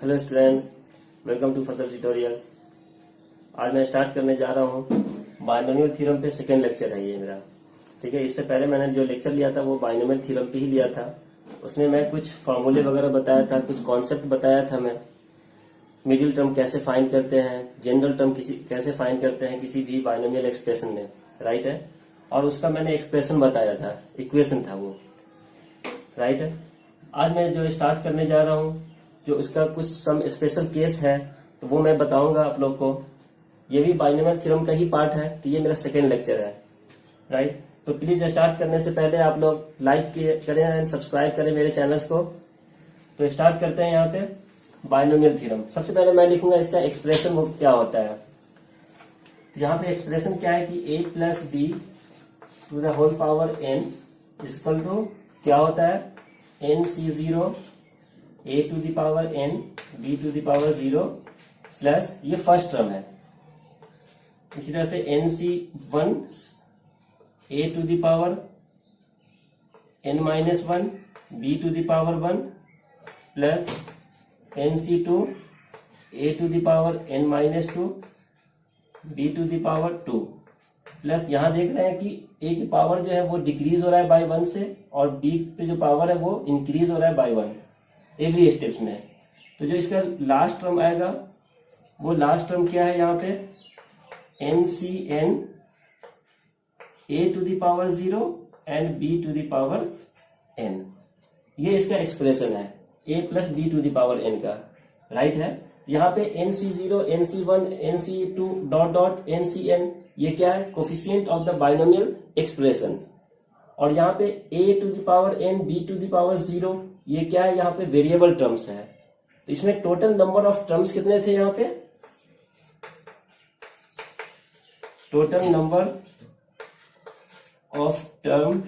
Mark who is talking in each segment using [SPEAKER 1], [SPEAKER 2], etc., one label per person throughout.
[SPEAKER 1] Hello students, welcome to फसल tutorials. आज मैं स्टार्ट करने जा रहा हूँ बाइनोमियल थ्योरम पे। सेकेंड लेक्चर है ये मेरा, ठीक है। इससे पहले मैंने जो लेक्चर लिया था वो बाइनोमियल थ्योरम पे ही लिया था। उसमें मैं कुछ फॉर्मूले वगैरह बताया था, कुछ कॉन्सेप्ट बताया था मैं। मिडिल टर्म कैसे फाइंड करते हैं, जनरल टर्म कैसे फाइंड करते हैं किसी भी बाइनोमियल एक्सप्रेशन में, राइट है। और उसका मैंने एक्सप्रेशन बताया था, इक्वेशन था वो, राइट है। आज मैं जो स्टार्ट करने जा रहा हूँ, जो उसका कुछ सम स्पेशल केस है तो वो मैं बताऊंगा आप लोग को। ये भी बाइनोमियल थ्योरम का ही पार्ट है, तो ये मेरा सेकेंड लेक्चर है, राइट। तो प्लीज स्टार्ट करने से पहले आप लोग लाइक करें एंड सब्सक्राइब करें मेरे चैनल्स को। तो स्टार्ट करते हैं यहाँ पे बाइनोमियल थ्योरम। सबसे पहले मैं लिखूंगा इसका एक्सप्रेशन वो क्या होता है। तो यहाँ पे एक्सप्रेशन क्या है कि a plus b to the whole power n equal to क्या होता है, nc0 a to the power n b to the power 0 plus ये फर्स्ट टर्म है। इसी तरह से nc1 a to the power n minus 1 b to the power 1 plus nc2 a to the power n minus 2 b to the power 2 plus यहाँ देख रहे हैं कि a की पावर जो है वो डिक्रीज हो रहा है बाय 1 से, और b पे जो पावर है वो इंक्रीज हो रहा है बाय 1 एवरी स्टेप्स में। तो जो इसका लास्ट टर्म आएगा वो लास्ट टर्म क्या है यहाँ पे, NCN a to the power 0 and b to the power n। ये इसका एक्सप्रेशन है a plus b to the power n का, राइट है। यहाँ पे NC0 NC1 NC2 dot dot NCN ये क्या है, coefficient of the binomial expression. और यहाँ पे a to the power n b to the power 0 ये क्या है, यहाँ पे वेरिएबल टर्म्स है। तो इसमें टोटल नंबर ऑफ टर्म्स कितने थे, यहाँ पे total number of term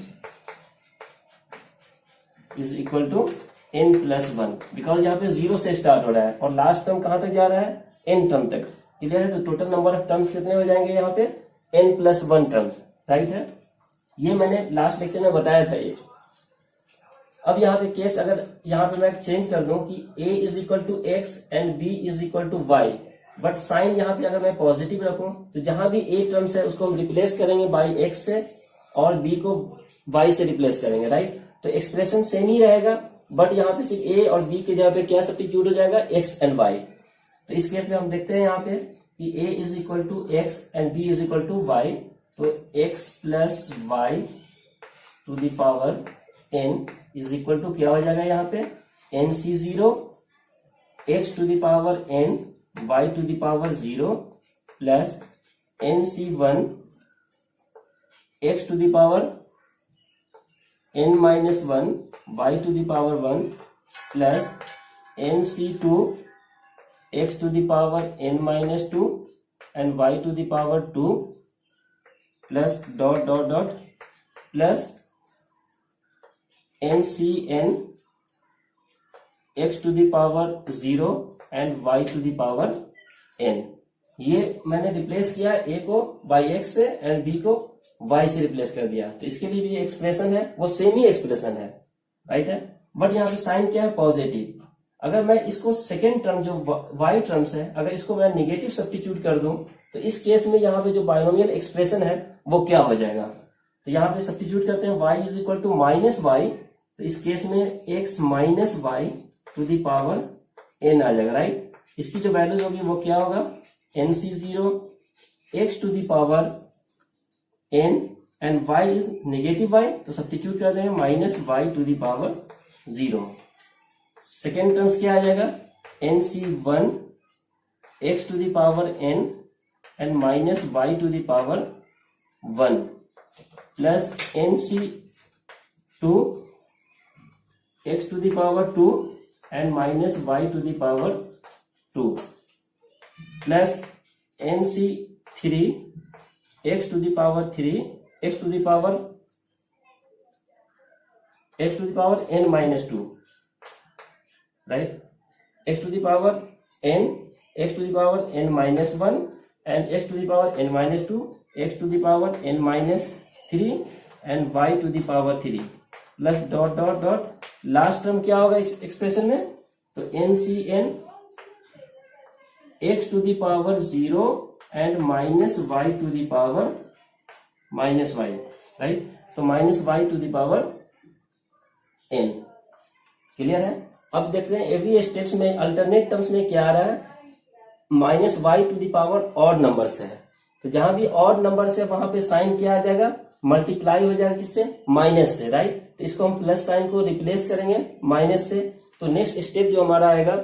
[SPEAKER 1] is equal to n plus 1, because यहाँ पे 0 से स्टार्ट हो रहा है और लास्ट टर्म कहां तक जा रहा है, n टर्म तक, क्लियर है। तो टोटल नंबर ऑफ टर्म्स कितने हो जाएंगे यहाँ पे, n प्लस 1 टर्म्स, राइट है। ये मैंने लास्ट लेक्चर में बताया था ये। अब यहाँ पे केस अगर यहाँ पे मैं चेंज कर दूं कि a is equal to x and b is equal to y, but sign यहाँ पे अगर मैं पॉजिटिव रखूं तो जहां भी a टर्म्स है उसको हम रिप्लेस करेंगे बाई x से और b को y से रिप्लेस करेंगे, राइट। तो एक्सप्रेशन सेम ही रहेगा, बट यहाँ पे सिर्फ a और b के जगह पे क्या सब्स्टिट्यूट हो जाएगा, x एंड y। तो इस केस में हम देखते हैं यहाँ पे कि a is equal to x and b is equal to y। तो x plus y to the power n is equal to क्या हो जाएगा यहाँ पे, nc0 x to the power n y to the power 0 plus nc1 x to the power n minus 1 y to the power 1 plus nc2 x to the power n minus 2 and y to the power 2 plus dot dot dot plus NCN x to the power 0 and y to the power n। ये मैंने replace किया a को by x से and b को y से replace कर दिया। तो इसके लिए भी एक्सप्रेशन है वो सेम ही एक्सप्रेशन है, राइट है। बट यहाँ पे साइन क्या है, पॉजिटिव। अगर मैं इसको सेकेंड टर्म जो y टर्म्स है अगर इसको मैं निगेटिव सब्स्टिट्यूट कर दूं तो इस केस में यहाँ पे जो बाइनोमियल एक्सप्रेशन है वो क्या हो जाएगा। तो यहाँ पे सब्स्टिट्यूट करते हैं y is equal to minus y, तो इस केस में x minus y to the power n आ जाएगा, राइट। इसकी जो वैल्यूज होगी वो क्या होगा, nc0 x to the power n and y is negative y, तो सब्स्टिट्यूट करते हैं minus y to the power 0। Second terms क्या आ जाएगा, nc1 x to the power n and minus y to the power 1 plus nc2 x to the power 2 and minus y to the power 2 plus nc3 x to the power 3 x to the power n minus 2, right. x to the power n x to the power n minus 1 and x to the power n minus 2 x to the power n minus 3 and y to the power 3 plus dot dot dot last term क्या होगा इस expression में, तो NCN x to the power 0 and minus y to the power minus y, right. तो minus y to the power n, clear है। अब देख रहे हैं एवरी स्टेप्स में अल्टरनेट टर्म्स में क्या आ रहा है, minus y to the power odd number से है। तो जहां भी ऑड नंबर से वहां पे साइन क्या आ जाएगा, मल्टीप्लाई हो जाएगा किससे, माइनस से, राइट। तो इसको हम प्लस साइन को रिप्लेस करेंगे माइनस से। तो नेक्स्ट स्टेप जो हमारा आएगा,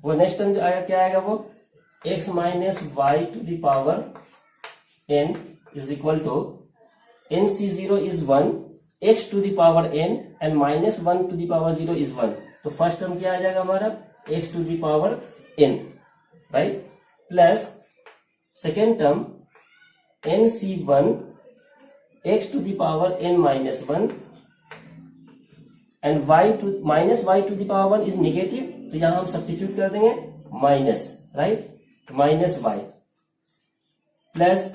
[SPEAKER 1] वो नेक्स्ट टर्म जो आएगा क्या आएगा, वो x minus y to the power n is equal to nc0 is 1, x to the power n and minus 1 to the power 0 is 1। तो फर्स्ट टर्म क्या आ जाएगा हमारा, x to the power n, right, plus second term nc1 x to the power n minus 1 and minus y to the power 1 is negative. तो यहां हम substitute कर देंगे minus, right, minus y plus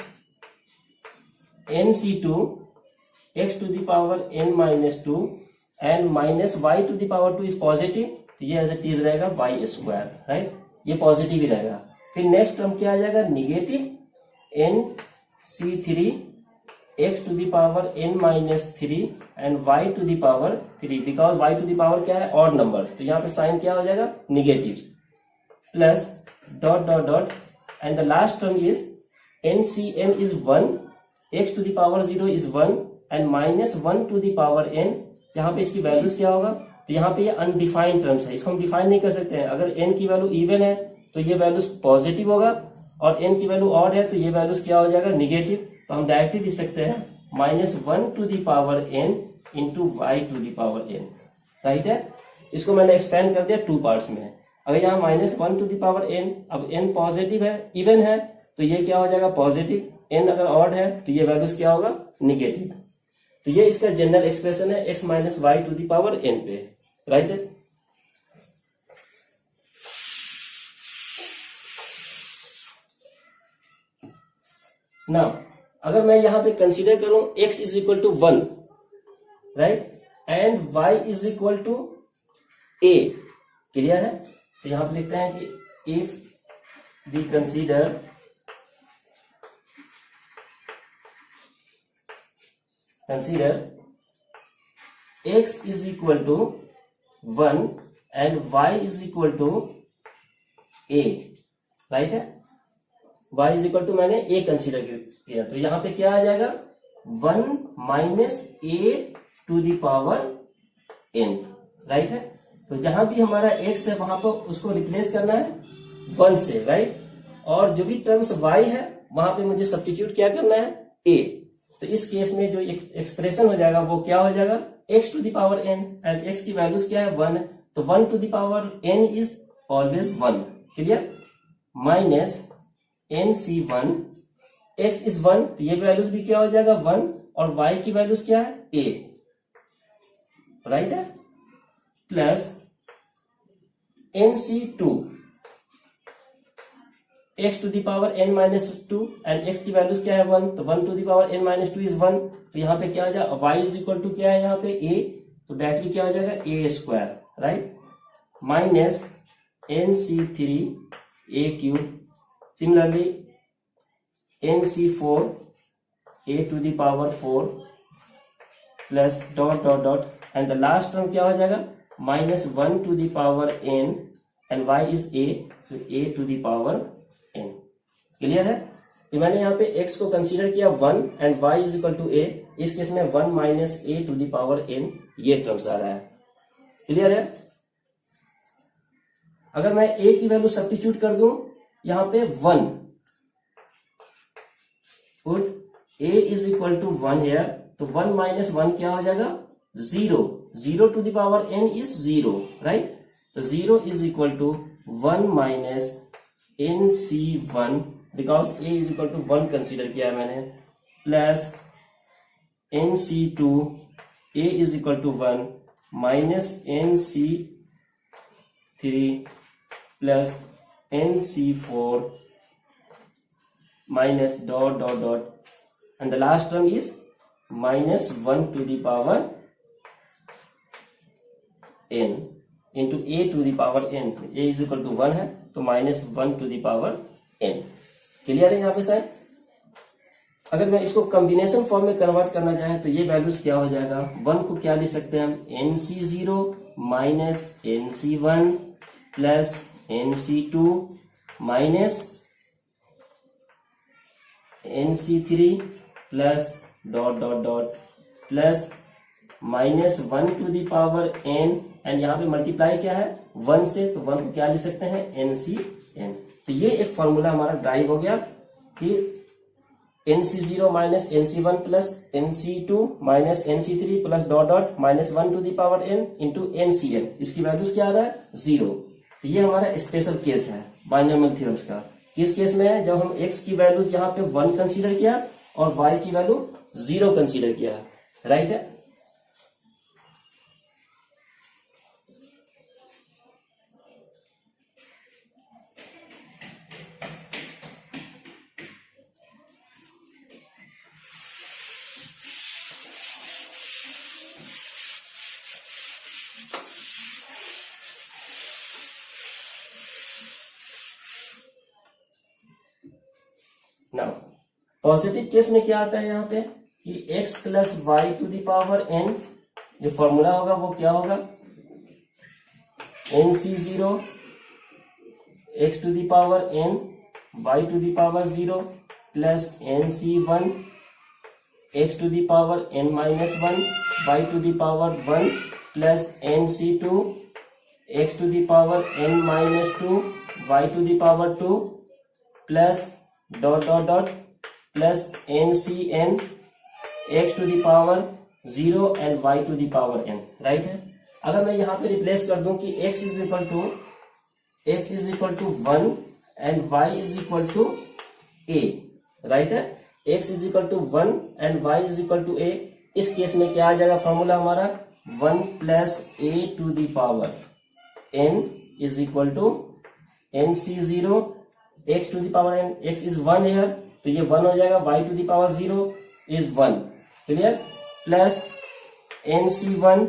[SPEAKER 1] nc2 x to the power n minus 2 and minus y to the power 2 is positive. तो ये as it is रहेगा y square, right, ये positive ही रहेगा। फिर नेक्स्ट टर्म क्या आ जाएगा, negative nc3 x to the power n minus 3 and y to the power 3, because y to the power क्या है, ऑड नंबर्स। तो यहाँ पे साइन क्या हो जाएगा, negative, plus dot dot dot and the last term is ncn is 1, x to the power 0 is 1 and minus 1 to the power n। यहाँ पे इसकी वैल्यूज क्या होगा, तो यहाँ पे ये अनडिफाइंड टर्म्स है, इसको हम डिफाइन नहीं कर सकते हैं। अगर n की वैल्यू इवन है तो ये वैल्यूज पॉजिटिव होगा, और n की वैल्यू ऑड है तो ये वैल्यूज क्या हो जाएगा, निगेटिव। तो हम डायरेक्टली लिख सकते हैं minus 1 to the power n into y to the power n, right है। इसको मैंने एक्सपेंड कर दिया 2 पार्ट्स में। अगर यहाँ minus 1 to the power n, अब n पॉजिटिव है, इवन है, तो ये क्या हो जाएगा, पॉजिटिव। n अगर ऑड है तो ये वैल्यूज क्या होगा, निगेटिव। तो ये इसका जनरल एक्सप्रेशन है x minus y to the power n पे, राइट है। नाउ अगर मैं यहां पे कंसीडर करूं x is equal to 1, right, and y is equal to a, clear है। तो यहां पे लिखते हैं कि if we consider x is equal to 1 and y is equal to a, right है। y इज इक्वल टू मैंने a कंसीडर किया, तो यहां पे क्या आ जाएगा, 1 minus a to the power n, right है। तो जहां भी हमारा x है वहां पर उसको रिप्लेस करना है 1 से, राइट। और जो भी टर्म्स y है वहां पे मुझे सब्स्टिट्यूट क्या करना है, a। तो इस केस में जो एक्सप्रेशन हो जाएगा वो क्या हो जाएगा, x to the power n, and x की वैल्यूज क्या है, 1। तो 1 to the power n is always 1, clear, minus nc1 x is 1, तो ये वैल्यूज भी क्या हो जाएगा 1, और y की वैल्यूज क्या है, a, राइट है, plus nc2 x to the power n minus 2 and x की वैल्यूज क्या है 1, तो 1 to the power n minus 2 is 1। तो यहाँ पे क्या हो जाएगा, y इज इक्वल टू क्या है यहाँ पे a, तो डायरेक्टली क्या हो जाएगा a square, right, minus nc3 a cube, similarly nc4 a to the power 4 plus dot dot dot and the last term क्या हो जाएगा, minus 1 to the power n and y is a, तो a to the power n, clear है। तो मैंने यहाँ पे x को कंसीडर किया 1 and y is equal to a, इस केस में 1 minus a to the power n, ये टर्म्स आ रहा है, क्लियर है। अगर मैं a की वैल्यू सब्स्टिट्यूट कर दूं यहां पे 1, put a is equal to 1 here, तो 1 माइनस 1 क्या हो जाएगा, 0, 0 to the power n is 0, right. तो 0 is equal to 1 minus nc1, because a is equal to 1 consider किया मैंने, plus nc2 a is equal to 1 minus nc3 plus nc4 minus dot dot dot, and the last term is minus 1 to the power n into a to the power n. a is equal to 1 है तो minus 1 to the power n. Clear है यहाँ पे शायद? अगर मैं इसको combination form में कन्वर्ट करना चाहें तो ये वैल्यूज क्या हो जाएगा, 1 को क्या लिख सकते हैं हम, nc0 minus nc1 plus nc2 minus nc3 plus dot dot dot plus minus 1 to the power n, and यहाँ पे मल्टीप्लाई क्या है 1 से, तो 1 को क्या लिख सकते हैं ncn. तो ये एक फॉर्मूला हमारा ड्राइव हो गया कि nc0 minus nc1 plus nc2 minus nc3 plus dot dot minus 1 to the power n into ncn. इसकी वैल्यूज क्या आ रहा है 0. तो ये हमारा स्पेशल केस है बाइनोमियल थ्योरम्स का. किस केस में है, जब हम x की वैल्यूज यहाँ पे 1 कंसीडर किया और y की वैल्यू 0 कंसीडर किया. राइट है. नाउ पॉजिटिव केस में क्या आता है यहाँ पे कि x plus y to the power n, जो फॉर्मूला होगा वो क्या होगा, nc0 x to the power n y to the power 0 plus nc1 x to the power n minus 1 y to the power 1 plus nc2 x to the power n minus 2 y to the power 2 plus dot dot dot plus ncn x to the power 0 and y to the power n. Right है. अगर मैं यहाँ पे replace कर दूं कि x is equal to 1 and y is equal to a. Right है. x is equal to 1 and y is equal to a. इस केस में क्या आ जाएगा फॉर्मूला हमारा, 1 plus a to the power n is equal to nc0 x to the power n. x is 1 है तो ये 1 हो जाएगा, y to the power 0 is 1. Clear. Plus nc1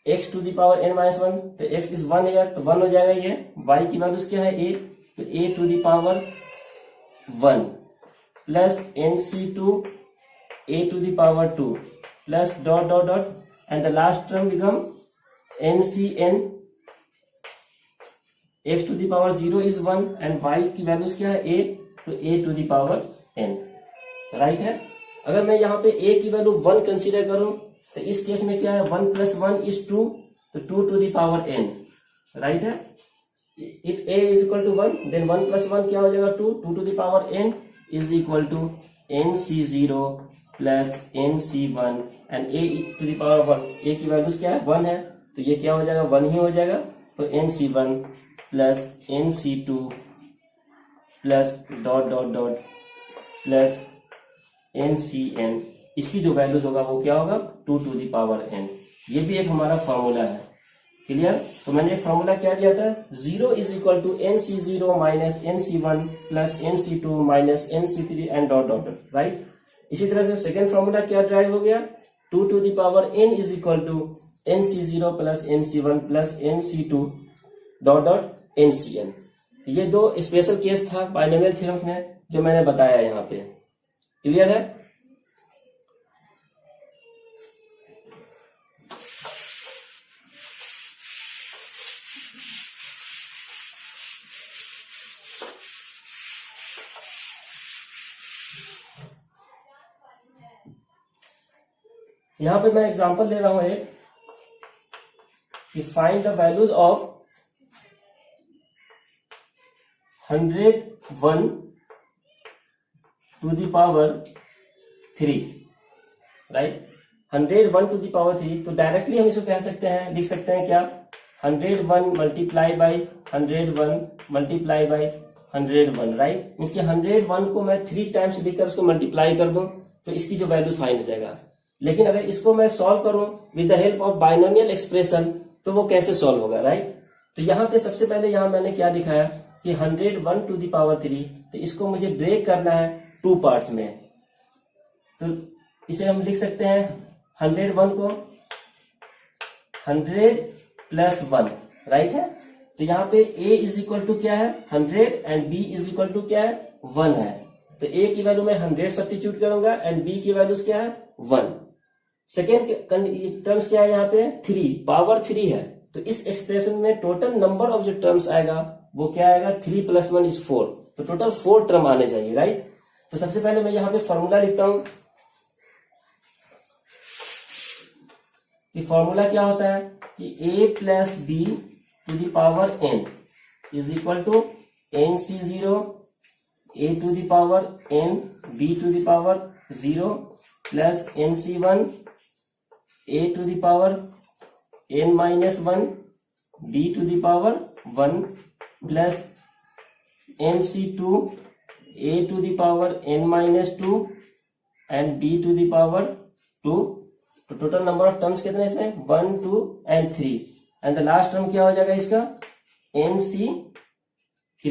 [SPEAKER 1] x to the power n minus 1, तो x is 1 है तो 1 हो जाएगा ये. y की वैल्यूज क्या है a, तो a to the power 1 plus nc2 a to the power 2 plus dot dot dot, and the last term become ncn x to the power 0 is 1 and y की वैल्यूज क्या है a, तो a to the power n. Right है. अगर मैं यहाँ पे a की वैल्यू 1 कंसीडर करूं तो इस केस में क्या है, 1 प्लस 1 इज 2, तो 2 to the power n. Right है. If a is equal to 1 then 1 plus 1 क्या हो जाएगा 2, 2 to the power n is equal to nc0 plus nc1 and a to the power 1. a की values क्या है 1 है तो ये क्या हो जाएगा 1 ही हो जाएगा, तो nc1 plus nc2 plus dot dot dot plus ncn. इसकी जो वैल्यूज होगा वो क्या होगा 2 टू दी पावर n. ये भी एक हमारा फॉर्मूला है. क्लियर. तो मैंने एक फॉर्मूला क्या दिया था, 0 is equal to nc0 minus nc1 plus nc2 minus nc3 and dot dot. Right. इसी तरह से सेकेंड फॉर्मूला क्या ड्राइव हो गया, 2 to the power n is equal to nc0 plus nc1 plus nc2 dot dot ncn. ये दो special case था binomial theorem में जो मैंने बताया यहाँ पे. क्लियर है. यहां पे मैं एग्जांपल ले रहा हूं एक, कि find the values of 101 to the power 3. Right. 101 to the power 3, तो डायरेक्टली हम इसको कह सकते हैं, लिख सकते हैं क्या, 101 multiply by 101 multiply by 101. Right. इसके 101 को मैं 3 टाइम्स लिखकर उसको मल्टीप्लाई कर दूं तो इसकी जो वैल्यू फाइंड हो जाएगा. लेकिन अगर इसको मैं सॉल्व करूं with the help of binomial expression तो वो कैसे सॉल्व होगा. राइट. तो यहाँ पे सबसे पहले यहाँ मैंने क्या दिखाया कि 101 टू द पावर 3, तो इसको मुझे ब्रेक करना है 2 पार्ट्स में। तो इसे हम लिख सकते हैं 101 को 100 प्लस 1, राइट है। तो यहाँ पे a इज इक्वल टू क्या है 100 and b is equal to क्या है 1 है। तो a की वैल्यू मैं 100 सब्स्टिट्यूट करूंगा एंड b की वैल्यूज क्या है 1। सेकेंड टर्म्स क्या है यहाँ पे 3, पावर 3 है। तो इस एक्सप्रेशन में टोटल नंबर ऑफ जो टर्म्स आएगा वो क्या आएगा 3 + 1 = 4। तो टोटल 4 टर्म आने चाहिए, राइट। तो सबसे पहले मैं यहाँ पे फॉर्मूला लिखता हूं कि फॉर्मूला क्या होता है कि a + b to the power n is equal to nc0 a to the power n b to the power 0 plus nc1 a to the power n - 1 b to the power 1 plus nc2 a to the power n - 2 and b to the power 2। तो total number of terms कितने इसमें 1, 2 and 3 and the last term क्या हो जाएगा इसका nc3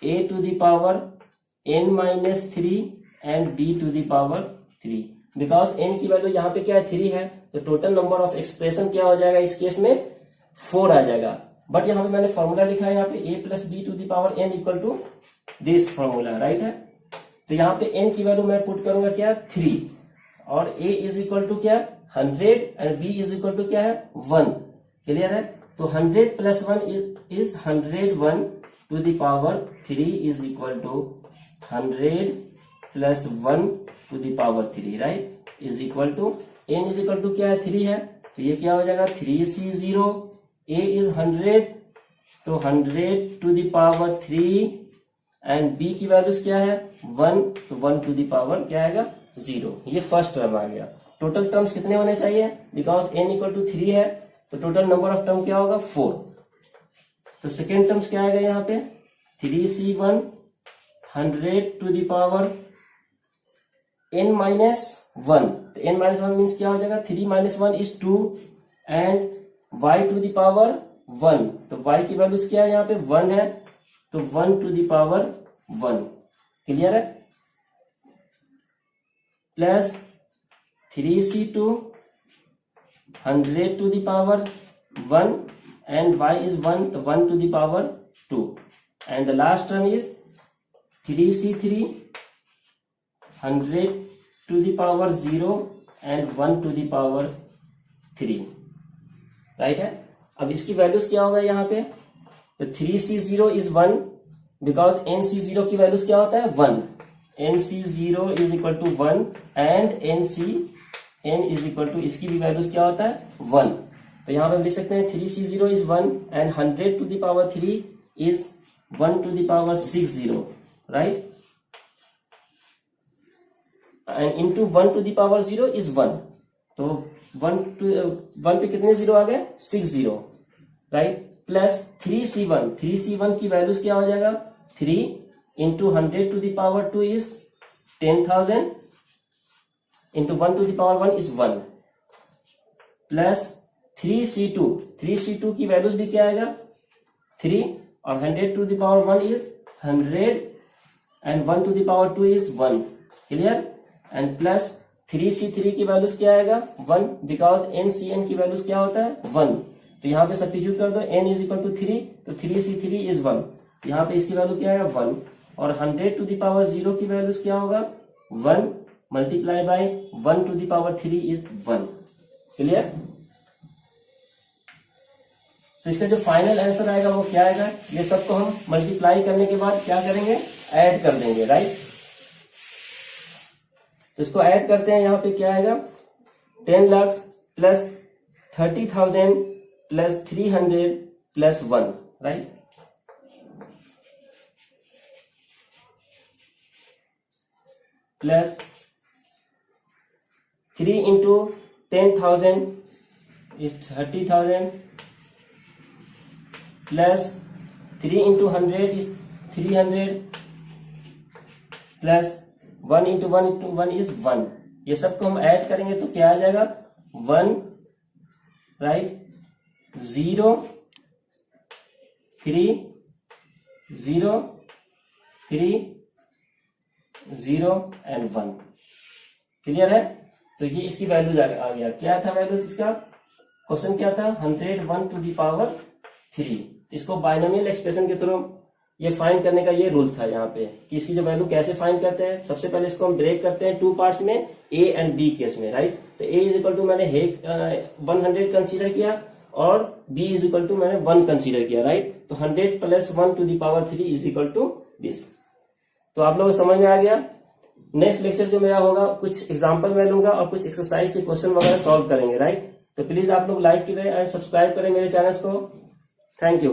[SPEAKER 1] a to the power n - 3 and b to the power 3। Because n की value यहाँ पे क्या है 3 है, तो टोटल नंबर ऑफ एक्सप्रेशन क्या हो जाएगा इस केस में 4 आ जाएगा। बट यहाँ पे मैंने फॉर्मूला लिखा है यहाँ पे a + b to the power n equal to this formula, right है। तो यहाँ पे n की वैल्यू मैं पुट करूंगा क्या 3 और a इज इक्वल टू क्या 100 and b is equal to क्या है 1। क्लियर है। तो 100 + 1 is 101 to the power 3 is equal to 100 + 1 to the power 3, right, is equal to n is equal to क्या है 3 है, तो ये क्या हो जाएगा 3c0 a इज 100 तो 100 to the power 3 and b की वैल्यूज क्या है 1 तो 1 टू द पावर क्या आएगा 0। ये फर्स्ट टर्म आ गया। टोटल टर्म्स कितने होने चाहिए बिकॉज n इक्वल टू 3 है, तो टोटल नंबर ऑफ टर्म क्या होगा 4। तो सेकेंड टर्म्स क्या आएगा यहाँ पे 3c1 100 to the power n - 1, तो n - 1 मीन्स क्या हो जाएगा 3 - 1 = 2 and y to the power 1, तो y की वैल्यूज क्या है यहाँ पे 1 है, तो 1 टू द पावर 1। क्लियर है। Plus 3c2 100 to the power 1 and y is 1, तो 1 to the power 2 and the last term is 3c3 100 to the power 0 and 1 to the power 3, right है। अब इसकी वैल्यूज क्या होगा यहाँ पे, तो 3c0 इज 1 बिकॉज nc0 की वैल्यूज क्या होता है 1, nc0 is equal to 1 and n is equal to इसकी भी वैल्यूज क्या होता है 1। तो यहाँ पे हम लिख सकते हैं 3c0 is 1 and 100 to the power 3 is 1 to the power 60, right, and into 1 to the power 0 is 1, तो 1 पे कितने 0 आ गए 60, राइट। प्लस 3c1 की वैल्यूज क्या हो जाएगा 3 into 100 to the power 2 is 10,000 into 1 to the power 1 is 1 plus 3c2 की values भी क्या आएगा 3 और 100 to the power 1 is 100 and 1 to the power 2 is 1। Clear. And plus 3c3 की वैल्यूज क्या आएगा 1 बिकॉज ncn की वैल्यूज क्या होता है 1, तो यहाँ पे सब्स्टिट्यूट कर दो n इज इक्वल टू 3, तो 3c3 इज 1, यहाँ पे इसकी वैल्यू क्या आएगा 1 और 100 टू द पावर 0 की वैल्यूज क्या होगा 1 multiply by 1 to the power 3 is 1। Clear. तो इसका जो फाइनल आंसर आएगा वो क्या आएगा, ये सबको हम मल्टीप्लाई करने के बाद क्या करेंगे ऐड कर देंगे, राइट। तो इसको ऐड करते हैं, यहाँ पे क्या आएगा 10 lakh plus 30,000 plus 300 plus 1, right. Plus 3 into 10,000 is 30,000 plus 3 into 100 is 300 plus 1 into 1 is 1। ये सबको हम ऐड करेंगे तो क्या आ जाएगा 1, राइट, 0, 3 0 3 0 एंड 1। क्लियर है? तो ये इसकी वैल्यू आ गया। क्या था वैल्यू इसका? क्वेश्चन क्या था? 101 टू द पावर 3। इसको बाइनोमियल एक्सप्रेशन के थ्रू ये फाइंड करने का ये रूल था यहाँ पे कि इसकी जो वैल्यू कैसे फाइंड करते हैं। सबसे पहले इसको हम ब्रेक करते हैं टू पार्ट्स में, ए एंड बी केस में, राइट। तो ए इज इक्वल टू मैंने 100 कंसीडर किया और बी इज इक्वल टू मैंने 1 कंसीडर किया, राइट। तो 100 plus 1 to the power 3 is equal to this. तो आप लोगों को समझ में आ गया। नेक्स्ट लेक्चर जो मेरा होगा कुछ एग्जाम्पल मैं लूंगा और कुछ एक्सरसाइज के क्वेश्चन वगैरह सॉल्व करेंगे, राइट। तो प्लीज आप लोग लाइक करें एंड सब्सक्राइब करें मेरे चैनल को। Thank you.